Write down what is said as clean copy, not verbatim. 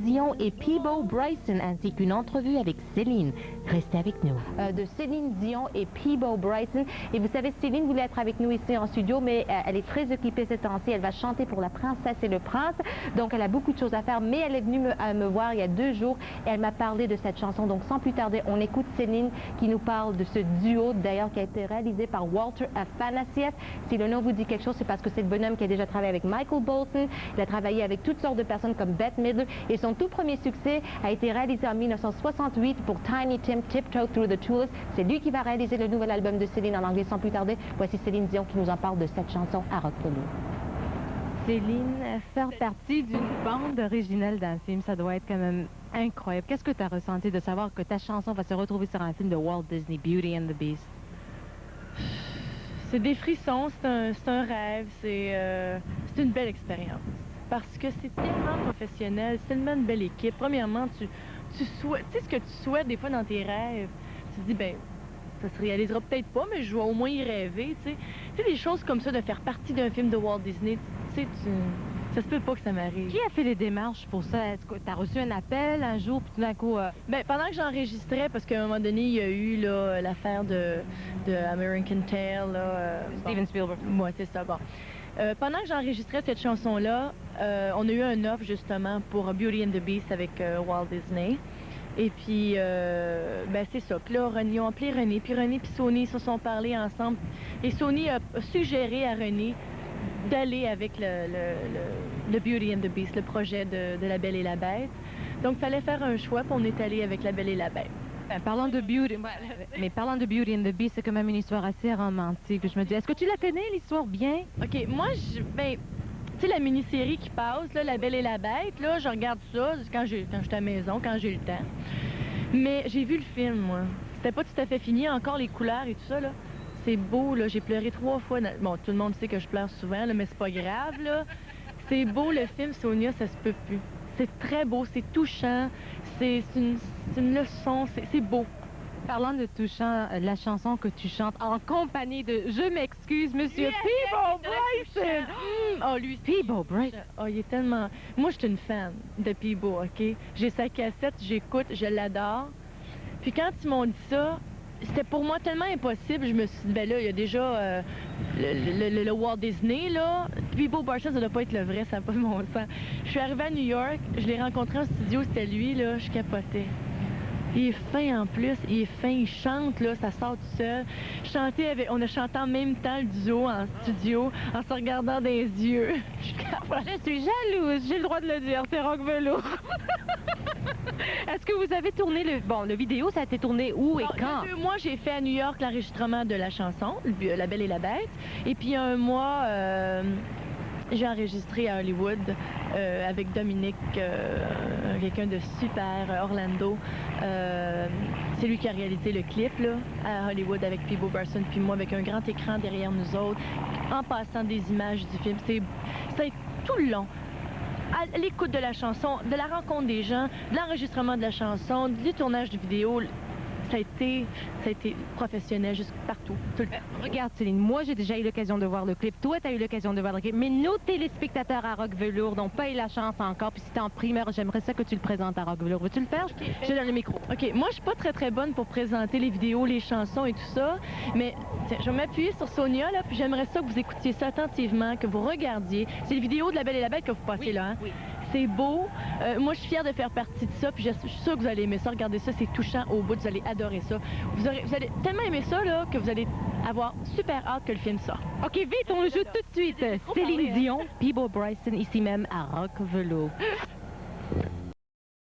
Dion et Peabo Bryson, ainsi qu'une entrevue avec Céline. Restez avec nous. De Céline Dion et Peabo Bryson. Et vous savez, Céline voulait être avec nous ici en studio, mais elle est très occupée ces temps-ci. Elle va chanter pour la princesse et le prince. Donc, elle a beaucoup de choses à faire, mais elle est venue me voir il y a 2 jours et elle m'a parlé de cette chanson. Donc, sans plus tarder, on écoute Céline qui nous parle de ce duo, d'ailleurs, qui a été réalisé par Walter Afanasieff. Si le nom vous dit quelque chose, c'est parce que c'est le bonhomme qui a déjà travaillé avec Michael Bolton. Il a travaillé avec toutes sortes de personnes comme Bette Midler. Et son tout premier succès a été réalisé en 1968 pour Tiny Tim, Tiptoe Through the Tulips. C'est lui qui va réaliser le nouvel album de Céline en anglais. Sans plus tarder, voici Céline Dion qui nous en parle de cette chanson à Rock Velours. Céline, faire partie d'une bande originale d'un film, ça doit être quand même incroyable. Qu'est-ce que tu as ressenti de savoir que ta chanson va se retrouver sur un film de Walt Disney, Beauty and the Beast? C'est des frissons, c'est un rêve, c'est une belle expérience. Parce que c'est tellement professionnel, c'est tellement une belle équipe. Premièrement, tu sais ce que tu souhaites des fois dans tes rêves. Tu te dis, ben, ça se réalisera peut-être pas, mais je vais au moins y rêver, tu sais. Tu sais, des choses comme ça, de faire partie d'un film de Walt Disney, tu sais, ça se peut pas que ça m'arrive. Qui a fait les démarches pour ça? Est-ce que tu as reçu un appel un jour, puis tout d'un coup... Ben, pendant que j'enregistrais, parce qu'à un moment donné, il y a eu l'affaire de American Tail, Steven Spielberg. Moi, c'est ça, bon. Pendant que j'enregistrais cette chanson-là, on a eu un offre, justement, pour Beauty and the Beast avec Walt Disney. Et puis, ben c'est ça. Puis là, ils ont appelé René. Puis René et Sony se sont parlé ensemble. Et Sony a suggéré à René d'aller avec le Beauty and the Beast, le projet de La Belle et la Bête. Donc, il fallait faire un choix, puis on est allé avec La Belle et la Bête. Ben, parlant de Beauty and the Beast, c'est quand même une histoire assez romantique. Je me dis, est-ce que tu la connais, l'histoire, bien? OK, moi, ben, tu sais, la mini-série qui passe, là, La Belle et la Bête, là, je regarde ça quand j'étais à la maison, quand j'ai le temps. Mais j'ai vu le film, moi. C'était pas tout à fait fini, encore les couleurs et tout ça, là. C'est beau, là. J'ai pleuré 3 fois. Bon, tout le monde sait que je pleure souvent, là, mais c'est pas grave, là. C'est beau, le film, Sonia, ça se peut plus. C'est très beau, c'est touchant, c'est une leçon, c'est beau. Parlant de touchant, la chanson que tu chantes en compagnie de, je m'excuse, Monsieur Peabo Bryson. Oh, lui, Peabo Bryson. Oh, il est tellement... Moi, je suis une fan de Peabo, OK? J'ai sa cassette, j'écoute, je l'adore. Puis quand ils m'ont dit ça, c'était pour moi tellement impossible. Je me suis dit, ben là, il y a déjà le Walt Disney, là. Peabo Bryson, ça doit pas être le vrai, ça n'a pas de bon sens. Je suis arrivée à New York, je l'ai rencontré en studio, c'était lui, là, je capotais. Il est fin en plus, il est fin, il chante, là, ça sort tout seul. On a chanté en même temps le duo en studio, en se regardant dans les yeux. Je suis jalouse, j'ai le droit de le dire, c'est Rock Velours. Est-ce que vous avez tourné le vidéo, ça a été tourné où et quand? Il y a 2 mois, j'ai fait à New York l'enregistrement de la chanson, La Belle et la Bête. Et puis il y a 1 mois, j'ai enregistré à Hollywood avec Dominique, quelqu'un de super, Orlando. C'est lui qui a réalisé le clip là, à Hollywood avec Peabo Bryson, puis moi avec un grand écran derrière nous autres, en passant des images du film. C'est tout le long. À l'écoute de la chanson, de la rencontre des gens, de l'enregistrement de la chanson, du tournage de vidéo. Ça a été professionnel juste partout, tout le temps. Regarde, Céline, moi, j'ai déjà eu l'occasion de voir le clip. Toi, tu as eu l'occasion de voir le clip. Mais nos téléspectateurs à Rock Velours n'ont pas eu la chance encore. Puis si t'es en primeur, j'aimerais ça que tu le présentes à Rock Velours. Veux-tu le faire? Okay. Je te donne le micro. OK. Moi, je suis pas très bonne pour présenter les vidéos, les chansons et tout ça. Mais tiens, je vais m'appuyer sur Sonia, là, puis j'aimerais ça que vous écoutiez ça attentivement, que vous regardiez. C'est les vidéos de La Belle et la Bête que vous passez là, hein? Oui. C'est beau. Moi, je suis fière de faire partie de ça, puis je suis sûre que vous allez aimer ça. Regardez ça, c'est touchant au bout, vous allez adorer ça. Vous allez tellement aimer ça, là, que vous allez avoir super hâte que le film sorte. OK, vite, on le joue tout de suite. Céline Dion, Peabo Bryson, ici même à Rock Velours.